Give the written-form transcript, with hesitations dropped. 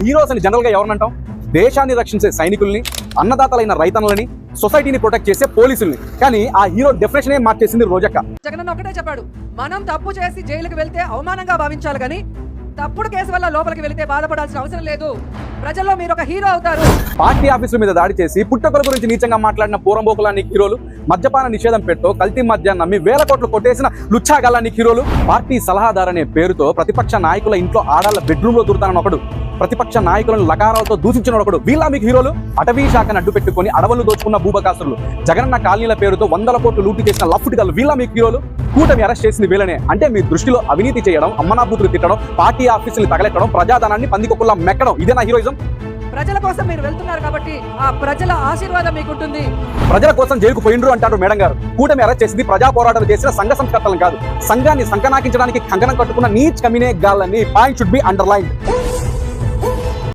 Heroes అని general గా ఎవరినంటాం? దేశాన్ని రక్షించే సైనికుల్ని, అన్నదాతలైన రైతన్నలని, సొసైటీని ప్రొటెక్ట్ చేసే పోలీసుల్ని. కానీ ఆ హీరో డెఫినేషన్ మార్చేసింది రోజక్క. జగనన్న ఒకటే చెప్పాడు, మనం తప్పు చేసి జైలుకి వెళ్తే అవమానంగా భావించాలి, కానీ తప్పుడు కేసు వల్ల లోపలికి వెళితే బాధపడాల్సిన అవసరం లేదు. ప్రజల్లో మీరు ఒక హీరో అవుతారు. పార్టీ ఆఫీసుల మీద దాడి చేసి పుట్టకొల గురించి నీచంగా మాట్లాడిన పూరంబోకులాన్ని హీరోలు, మద్యపాన నిషేధం పెట్టో కల్తీ మద్యాన్ని నమ్మి వేల కోట్లు కొట్టేసిన లుచ్చాగల్లాన్ని హీరోలు, పార్టీ సలహాదారనే పేరుతో ప్రతిపక్ష నాయకుల ఇంట్లో ఆడాళ్ళ బెడ్రూమ్ లో దూరుతానని ఒకడు, ప్రతిపక్ష నాయకులను లకారాలతో దూషించిన ఒకడు, వీళ్ళ మీకు హీరోలు. అటవీ శాఖను అడ్డు పెట్టుకుని అడవులు దోచుకున్న భూబకాసురులు, జగనన్న కాలనీల పేరుతో 100 కోట్లు లూటీ చేసిన లఫ్ట్ గల్లు, వీళ్ళ మీకు హీరోలు. కూటమి అరెస్ట్ చేసింది వీళ్ళనే. అంటే మీ దృష్టిలో అవినీతి చేయడం, అమ్మనాబూతులు తిట్టడం, పార్టీ ఆఫీసులు తగలెట్టడం, ప్రజాధనాన్ని పందికొక్కులా మెక్కడం, ఇదేనా హీరోయిజం? ప్రజల కోసం మీరు వెళ్తున్నారు కాబట్టి ఆ ప్రజల ఆశీర్వాదం మీకుంటుంది. ప్రజల కోసం జైలుకు పోయిండ్రు అంటారు మేడం గారు. కూటమి అరెస్ట్ చేసింది ప్రజా పోరాటాలు చేసిన సంఘ సంస్కర్తలను కాదు, సంఘాన్ని సంకనాకించడానికి కంకణం కట్టుకున్న నీచ్ కమినే గాళ్ళని. Point should be underline.